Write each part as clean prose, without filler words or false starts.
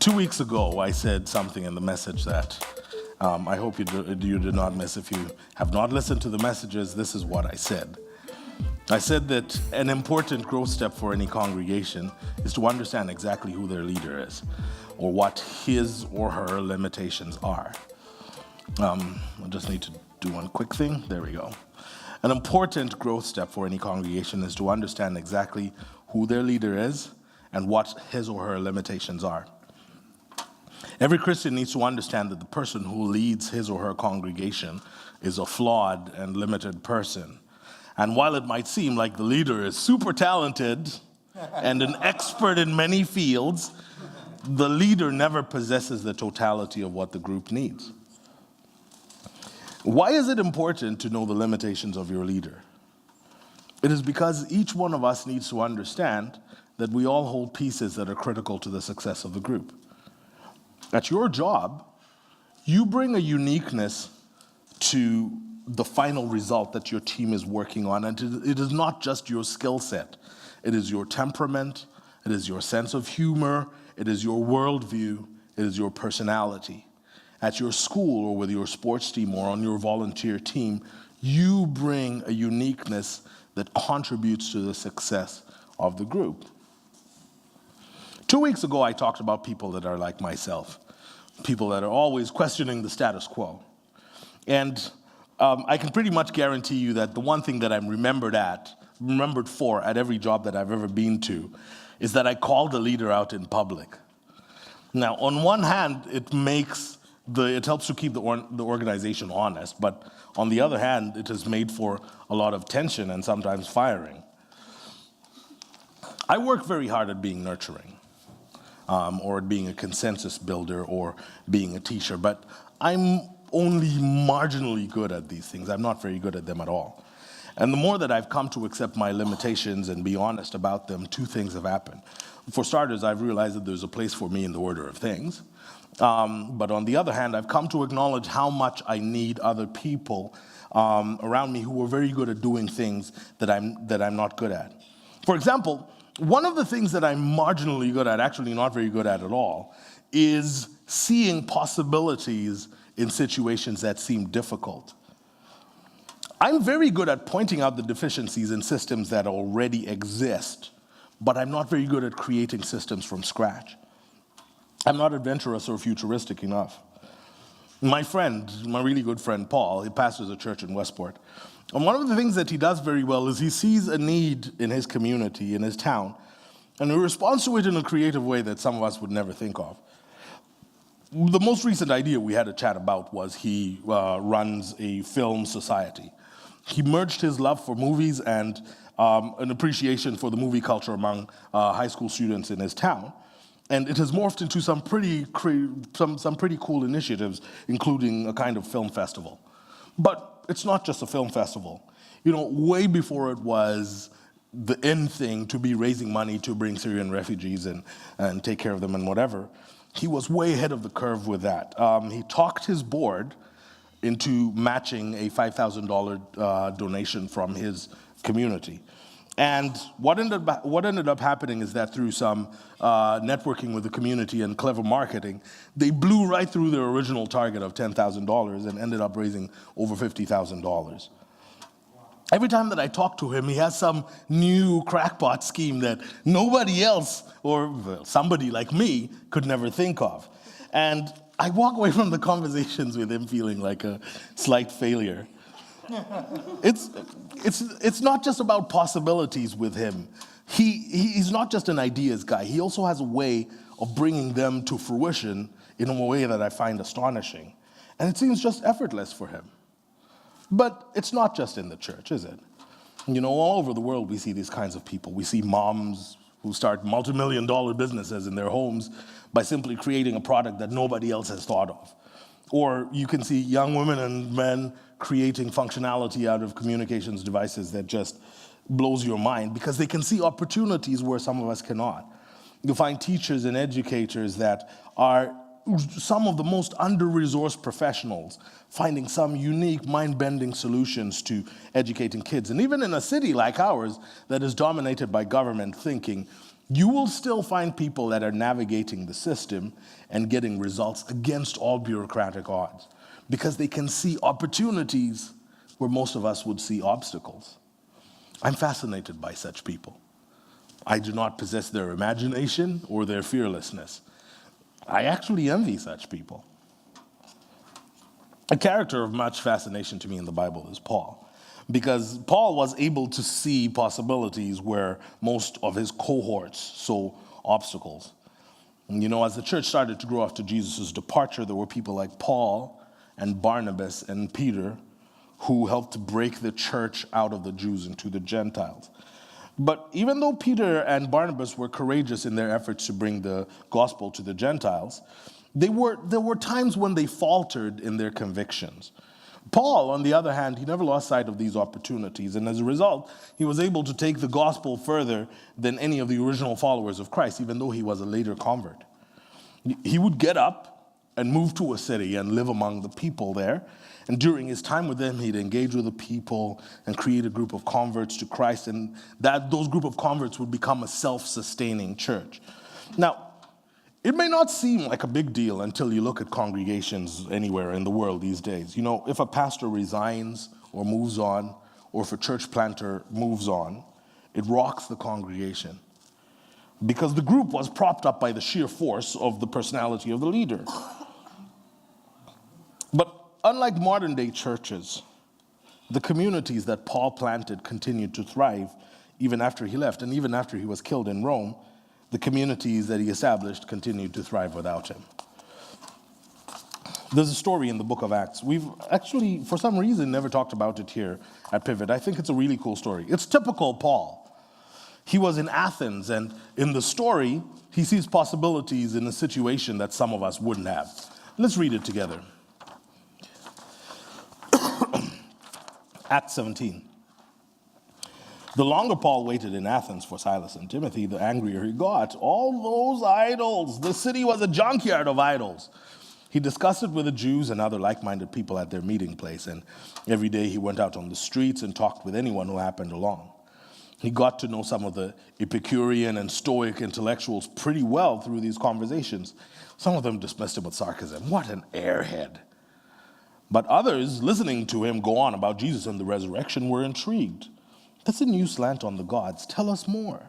2 weeks ago, I said something in the message that I hope you did not miss. If you have not listened to the messages, this is what I said. I said that an important growth step for any congregation is to understand exactly who their leader is, or what his or her limitations are. I just need to do one quick thing. There we go. An important growth step for any congregation is to understand exactly who their leader is and what his or her limitations are. Every Christian needs to understand that the person who leads his or her congregation is a flawed and limited person. And while it might seem like the leader is super talented and an expert in many fields, the leader never possesses the totality of what the group needs. Why is it important to know the limitations of your leader? It is because each one of us needs to understand that we all hold pieces that are critical to the success of the group. At your job, you bring a uniqueness to the final result that your team is working on, and it is not just your skill set. It is your temperament, it is your sense of humor, it is your worldview, it is your personality. At your school or with your sports team or on your volunteer team, you bring a uniqueness that contributes to the success of the group. 2 weeks ago, I talked about people that are like myself, people that are always questioning the status quo. And I can pretty much guarantee you that the one thing that I'm remembered for at every job that I've ever been to, is that I called the leader out in public. Now, on one hand, it helps to keep the organization honest, but on the other hand, it has made for a lot of tension and sometimes firing. I work very hard at being nurturing, or at being a consensus builder, or being a teacher, but I'm only marginally good at these things. I'm not very good at them at all. And the more that I've come to accept my limitations and be honest about them, two things have happened. For starters, I've realized that there's a place for me in the order of things. But on the other hand, I've come to acknowledge how much I need other people around me who are very good at doing things that I'm not good at. For example, one of the things that I'm marginally good at, actually not very good at all, is seeing possibilities in situations that seem difficult. I'm very good at pointing out the deficiencies in systems that already exist, but I'm not very good at creating systems from scratch. I'm not adventurous or futuristic enough. My really good friend, Paul, he pastors a church in Westport. And one of the things that he does very well is he sees a need in his community, in his town, and he responds to it in a creative way that some of us would never think of. The most recent idea we had a chat about was he runs a film society. He merged his love for movies and an appreciation for the movie culture among high school students in his town. And it has morphed into some pretty cool initiatives, including a kind of film festival. But it's not just a film festival. You know, way before it was the end thing to be raising money to bring Syrian refugees and take care of them and whatever, he was way ahead of the curve with that. He talked his board into matching a $5,000 donation from his community. And what ended up happening is that through some networking with the community and clever marketing, they blew right through their original target of $10,000 and ended up raising over $50,000. Every time that I talk to him, he has some new crackpot scheme that nobody else, or somebody like me, could never think of. And I walk away from the conversations with him feeling like a slight failure. It's not just about possibilities with him. He's not just an ideas guy. He also has a way of bringing them to fruition in a way that I find astonishing. And it seems just effortless for him. But it's not just in the church, is it? You know, all over the world we see these kinds of people. We see moms who start multi-million-dollar businesses in their homes by simply creating a product that nobody else has thought of. Or you can see young women and men creating functionality out of communications devices that just blows your mind because they can see opportunities where some of us cannot. You'll find teachers and educators that are some of the most under-resourced professionals finding some unique, mind-bending solutions to educating kids. And even in a city like ours that is dominated by government thinking, You will still find people that are navigating the system and getting results against all bureaucratic odds because they can see opportunities where most of us would see obstacles. I'm fascinated by such people. I do not possess their imagination or their fearlessness. I actually envy such people. A character of much fascination to me in the Bible is Paul, because Paul was able to see possibilities where most of his cohorts saw obstacles. And as the church started to grow after Jesus' departure, there were people like Paul and Barnabas and Peter who helped to break the church out of the Jews into the Gentiles. But even though Peter and Barnabas were courageous in their efforts to bring the gospel to the Gentiles, there were times when they faltered in their convictions. Paul, on the other hand, he never lost sight of these opportunities, and as a result, he was able to take the gospel further than any of the original followers of Christ, even though he was a later convert. He would get up and move to a city and live among the people there, and during his time with them, he'd engage with the people and create a group of converts to Christ, and those group of converts would become a self-sustaining church. Now, it may not seem like a big deal until you look at congregations anywhere in the world these days. If a pastor resigns or moves on, or if a church planter moves on, it rocks the congregation because the group was propped up by the sheer force of the personality of the leader. But unlike modern day churches, the communities that Paul planted continued to thrive even after he left, and even after he was killed in Rome, the communities that he established continued to thrive without him. There's a story in the book of Acts. We've actually, for some reason, never talked about it here at Pivot. I think it's a really cool story. It's typical Paul. He was in Athens, and in the story, he sees possibilities in a situation that some of us wouldn't have. Let's read it together. Acts 17. The longer Paul waited in Athens for Silas and Timothy, the angrier he got. All those idols. The city was a junkyard of idols. He discussed it with the Jews and other like-minded people at their meeting place, and every day he went out on the streets and talked with anyone who happened along. He got to know some of the Epicurean and Stoic intellectuals pretty well through these conversations. Some of them dismissed him with sarcasm. What an airhead. But others, listening to him go on about Jesus and the resurrection, were intrigued. That's a new slant on the gods. Tell us more.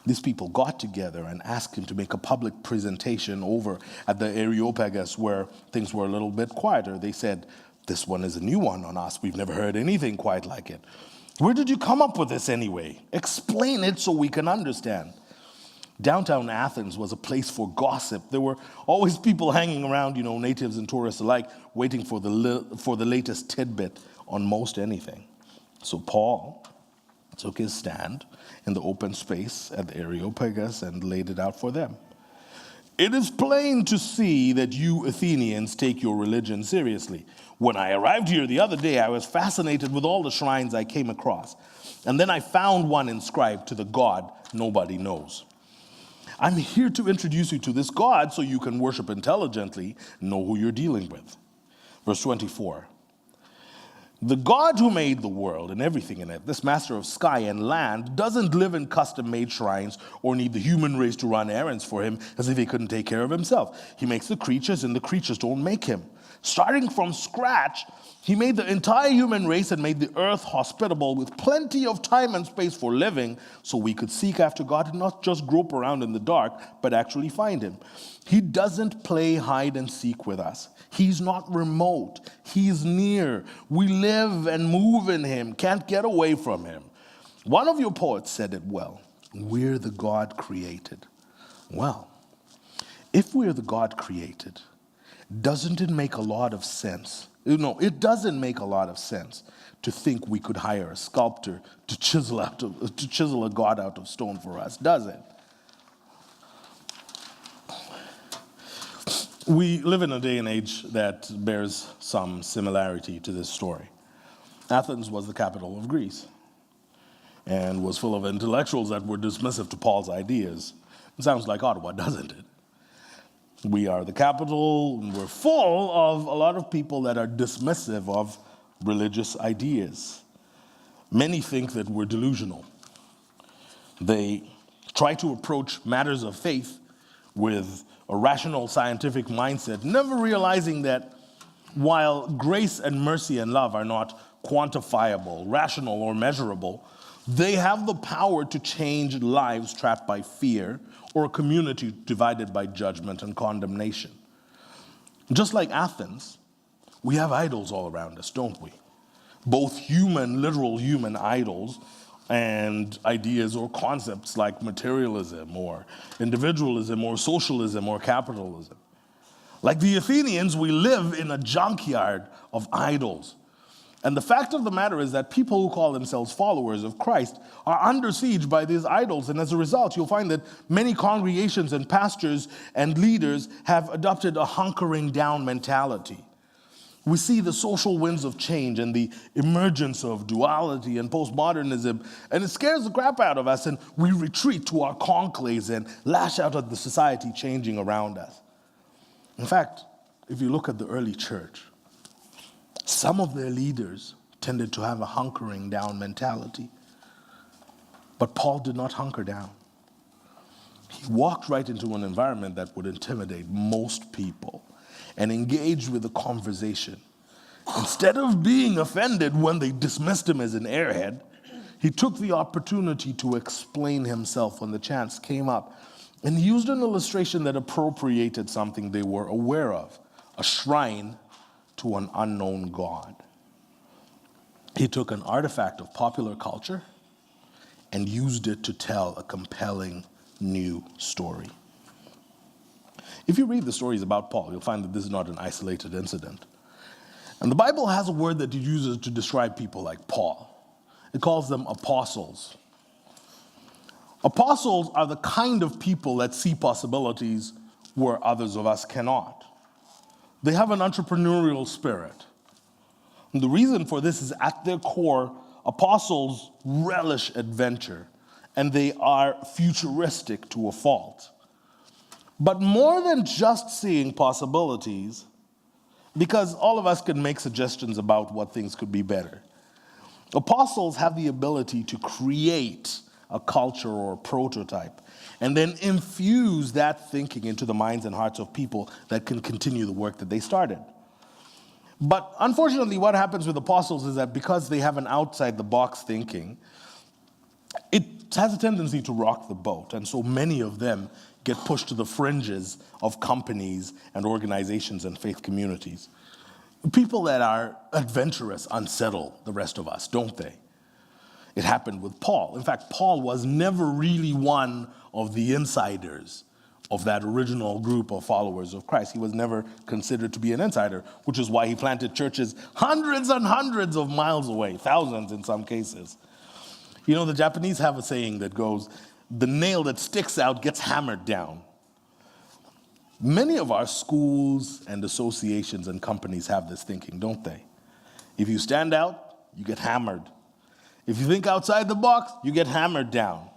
These people got together and asked him to make a public presentation over at the Areopagus where things were a little bit quieter. They said, "This one is a new one on us. We've never heard anything quite like it. Where did you come up with this anyway? Explain it so we can understand." Downtown Athens was a place for gossip. There were always people hanging around, natives and tourists alike, waiting for the latest tidbit on most anything. So Paul took his stand in the open space at the Areopagus and laid it out for them. "It is plain to see that you Athenians take your religion seriously. When I arrived here the other day, I was fascinated with all the shrines I came across. And then I found one inscribed to the god nobody knows. I'm here to introduce you to this god so you can worship intelligently, know who you're dealing with." Verse 24. "The God who made the world and everything in it, this master of sky and land, doesn't live in custom-made shrines or need the human race to run errands for him as if he couldn't take care of himself. He makes the creatures and the creatures don't make him. Starting from scratch, he made the entire human race and made the earth hospitable with plenty of time and space for living so we could seek after God and not just grope around in the dark, but actually find him. He doesn't play hide and seek with us. He's not remote. He's near. We live and move in him, can't get away from him. One of your poets said it well. We're the God created. Well, if we're the God created, doesn't it make a lot of sense? No, it doesn't make a lot of sense to think we could hire a sculptor to chisel a god out of stone for us, does it? We live in a day and age that bears some similarity to this story. Athens was the capital of Greece and was full of intellectuals that were dismissive to Paul's ideas. It sounds like Ottawa, doesn't it? We are the capital, and we're full of a lot of people that are dismissive of religious ideas. Many think that we're delusional. They try to approach matters of faith with a rational scientific mindset, never realizing that while grace and mercy and love are not quantifiable, rational, or measurable, they have the power to change lives trapped by fear or a community divided by judgment and condemnation. Just like Athens, we have idols all around us, don't we? Both human, literal human idols and ideas or concepts like materialism or individualism or socialism or capitalism. Like the Athenians, we live in a junkyard of idols. And the fact of the matter is that people who call themselves followers of Christ are under siege by these idols. And as a result, you'll find that many congregations and pastors and leaders have adopted a hunkering down mentality. We see the social winds of change and the emergence of duality and postmodernism, and it scares the crap out of us, and we retreat to our conclaves and lash out at the society changing around us. In fact, if you look at the early church, some of their leaders tended to have a hunkering down mentality. But Paul did not hunker down. He walked right into an environment that would intimidate most people and engaged with the conversation. Instead of being offended when they dismissed him as an airhead, he took the opportunity to explain himself when the chance came up. And he used an illustration that appropriated something they were aware of, a shrine to an unknown God. He took an artifact of popular culture and used it to tell a compelling new story. If you read the stories about Paul, you'll find that this is not an isolated incident. And the Bible has a word that it uses to describe people like Paul. It calls them apostles. Apostles are the kind of people that see possibilities where others of us cannot. They have an entrepreneurial spirit. And the reason for this is at their core, apostles relish adventure, and they are futuristic to a fault. But more than just seeing possibilities, because all of us can make suggestions about what things could be better, apostles have the ability to create a culture or a prototype, and then infuse that thinking into the minds and hearts of people that can continue the work that they started. But unfortunately, what happens with apostles is that because they have an outside-the-box thinking, it has a tendency to rock the boat, and so many of them get pushed to the fringes of companies and organizations and faith communities. People that are adventurous unsettle the rest of us, don't they? It happened with Paul. In fact, Paul was never really one of the insiders of that original group of followers of Christ. He was never considered to be an insider, which is why he planted churches hundreds and hundreds of miles away, thousands in some cases. You know, the Japanese have a saying that goes, "The nail that sticks out gets hammered down." Many of our schools and associations and companies have this thinking, don't they? If you stand out, you get hammered. If you think outside the box, you get hammered down.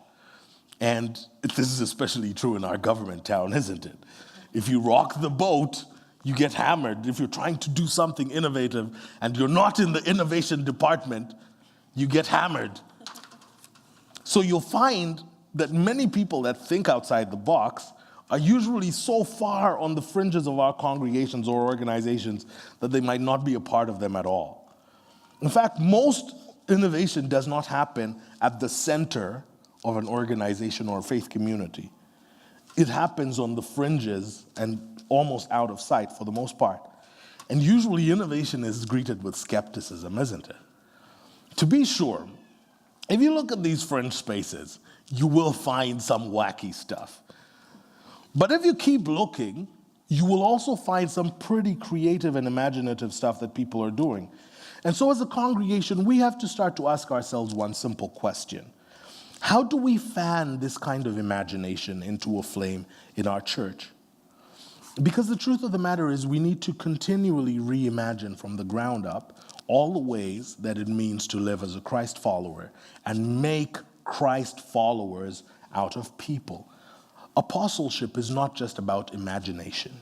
And this is especially true in our government town, isn't it? If you rock the boat, you get hammered. If you're trying to do something innovative and you're not in the innovation department, you get hammered. So you'll find that many people that think outside the box are usually so far on the fringes of our congregations or organizations that they might not be a part of them at all. In fact, most innovation does not happen at the center of an organization or a faith community. It happens on the fringes and almost out of sight for the most part. And usually innovation is greeted with skepticism, isn't it? To be sure, if you look at these fringe spaces, you will find some wacky stuff. But if you keep looking, you will also find some pretty creative and imaginative stuff that people are doing. And so as a congregation, we have to start to ask ourselves one simple question. How do we fan this kind of imagination into a flame in our church? Because the truth of the matter is we need to continually reimagine from the ground up all the ways that it means to live as a Christ follower and make Christ followers out of people. Apostleship is not just about imagination.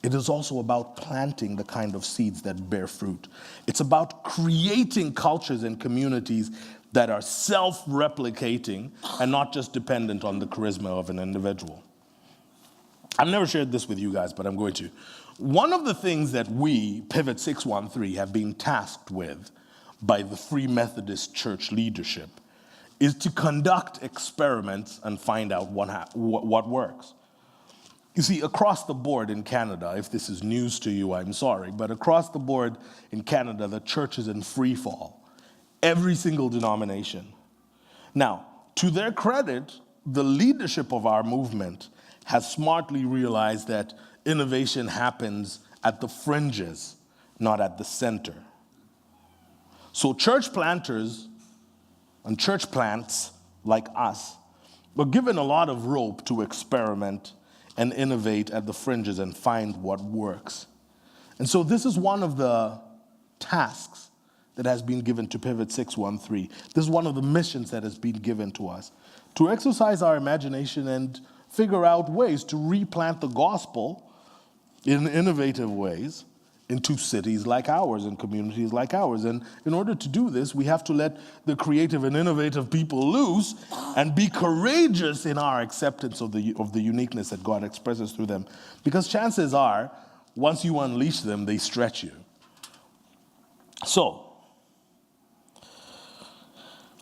It is also about planting the kind of seeds that bear fruit. It's about creating cultures and communities that are self-replicating and not just dependent on the charisma of an individual. I've never shared this with you guys, but I'm going to. One of the things that we, Pivot 613, have been tasked with by the Free Methodist Church leadership is to conduct experiments and find out what works. You see, across the board in Canada, if this is news to you, I'm sorry, but across the board in Canada, the church is in free fall. Every single denomination. Now, to their credit, the leadership of our movement has smartly realized that innovation happens at the fringes, not at the center. So church planters and church plants like us were given a lot of rope to experiment and innovate at the fringes and find what works. And so this is one of the tasks that has been given to Pivot 613. This is one of the missions that has been given to us, to exercise our imagination and figure out ways to replant the gospel in innovative ways into cities like ours and communities like ours. And in order to do this, we have to let the creative and innovative people loose and be courageous in our acceptance of the uniqueness that God expresses through them. Because chances are, once you unleash them, they stretch you. So,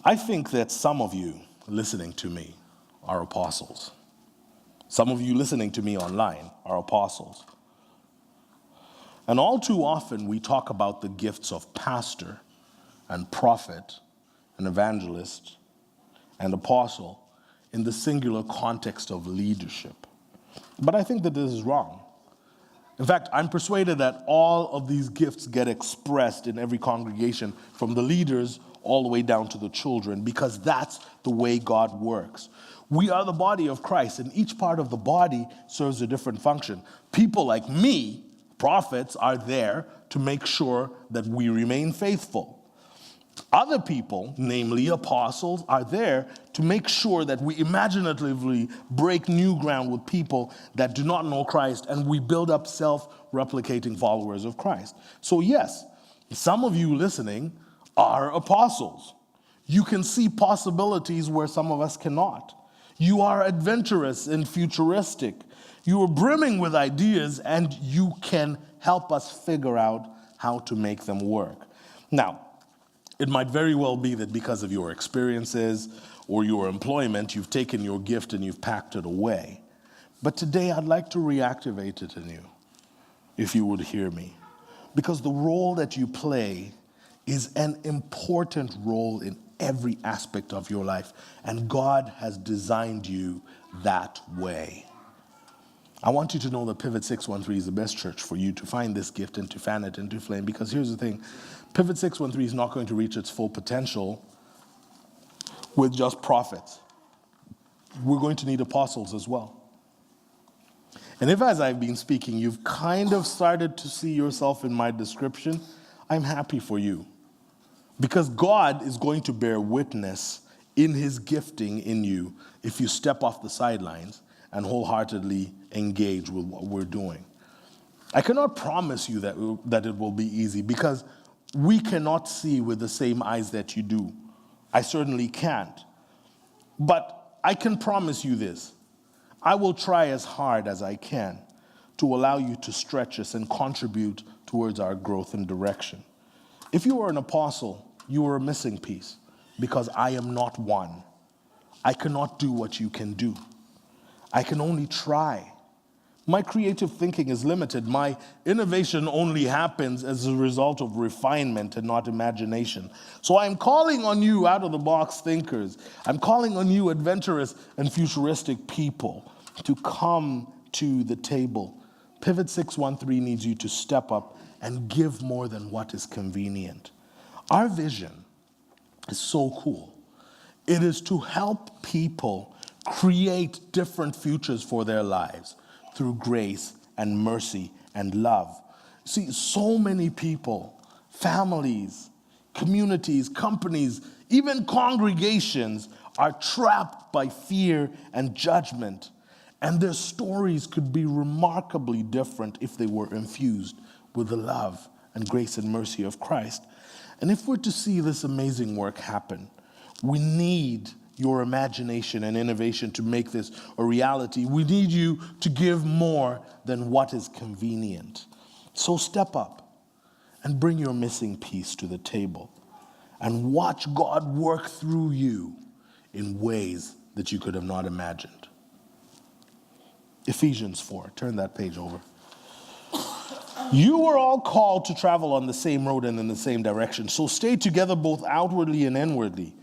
I think that some of you listening to me are apostles. Some of you listening to me online are apostles. And all too often we talk about the gifts of pastor and prophet and evangelist and apostle in the singular context of leadership. But I think that this is wrong. In fact, I'm persuaded that all of these gifts get expressed in every congregation, from the leaders all the way down to the children, because that's the way God works. We are the body of Christ, and each part of the body serves a different function. People like me, prophets, are there to make sure that we remain faithful. Other people, namely apostles, are there to make sure that we imaginatively break new ground with people that do not know Christ, and we build up self-replicating followers of Christ. So yes, some of you listening are apostles. You can see possibilities where some of us cannot. You are adventurous and futuristic. You are brimming with ideas, and you can help us figure out how to make them work. Now, it might very well be that because of your experiences or your employment, you've taken your gift and you've packed it away. But today I'd like to reactivate it in you, if you would hear me. Because the role that you play is an important role in every aspect of your life, and God has designed you that way. I want you to know that Pivot 613 is the best church for you to find this gift and to fan it into flame, because here's the thing, Pivot 613 is not going to reach its full potential with just prophets. We're going to need apostles as well. And if, as I've been speaking, you've kind of started to see yourself in my description, I'm happy for you. Because God is going to bear witness in his gifting in you if you step off the sidelines and wholeheartedly engage with what we're doing. I cannot promise you that it will be easy, because we cannot see with the same eyes that you do. I certainly can't. But I can promise you this. I will try as hard as I can to allow you to stretch us and contribute towards our growth and direction. If you are an apostle, you are a missing piece, because I am not one. I cannot do what you can do. I can only try. My creative thinking is limited. My innovation only happens as a result of refinement and not imagination. So I'm calling on you out-of-the-box thinkers. I'm calling on you adventurous and futuristic people to come to the table. Pivot 613 needs you to step up and give more than what is convenient. Our vision is so cool. It is to help people create different futures for their lives through grace and mercy and love. See, so many people, families, communities, companies, even congregations are trapped by fear and judgment, and their stories could be remarkably different if they were infused with the love and grace and mercy of Christ. And if we're to see this amazing work happen, We need your imagination and innovation to make this a reality. We need you to give more than what is convenient. So step up and bring your missing piece to the table and watch God work through you in ways that you could have not imagined. Ephesians 4, turn that page over. You were all called to travel on the same road and in the same direction, so stay together both outwardly and inwardly.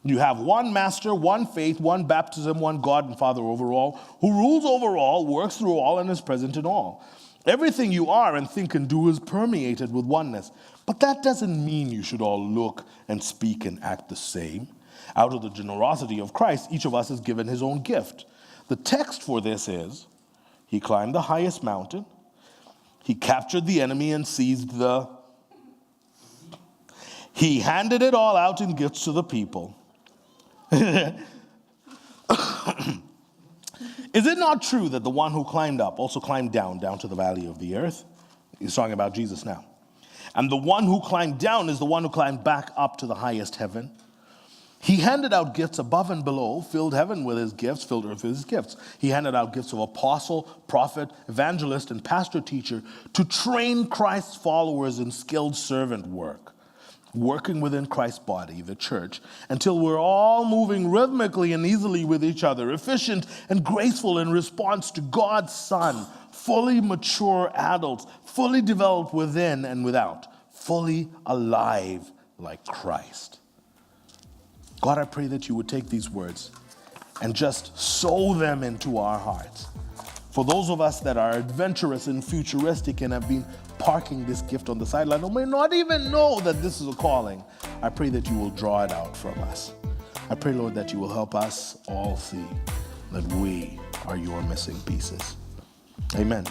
You have one master, one faith, one baptism, one God and Father over all, who rules over all, works through all, and is present in all. Everything you are and think and do is permeated with oneness. But that doesn't mean you should all look and speak and act the same. Out of the generosity of Christ, each of us is given his own gift. The text for this is, he climbed the highest mountain, he captured the enemy and seized he handed it all out in gifts to the people. Is it not true that the one who climbed up also climbed down to the valley of the earth? He's talking about Jesus now. And the one who climbed down is the one who climbed back up to the highest heaven. He handed out gifts above and below, filled heaven with his gifts, filled earth with his gifts. He handed out gifts of apostle, prophet, evangelist, and pastor teacher to train Christ's followers in skilled servant work, working within Christ's body, the church, until we're all moving rhythmically and easily with each other, efficient and graceful in response to God's Son, fully mature adults, fully developed within and without, fully alive like Christ. God, I pray that you would take these words and just sow them into our hearts. For those of us that are adventurous and futuristic and have been parking this gift on the sideline or may not even know that this is a calling, I pray that you will draw it out from us. I pray, Lord, that you will help us all see that we are your missing pieces. Amen.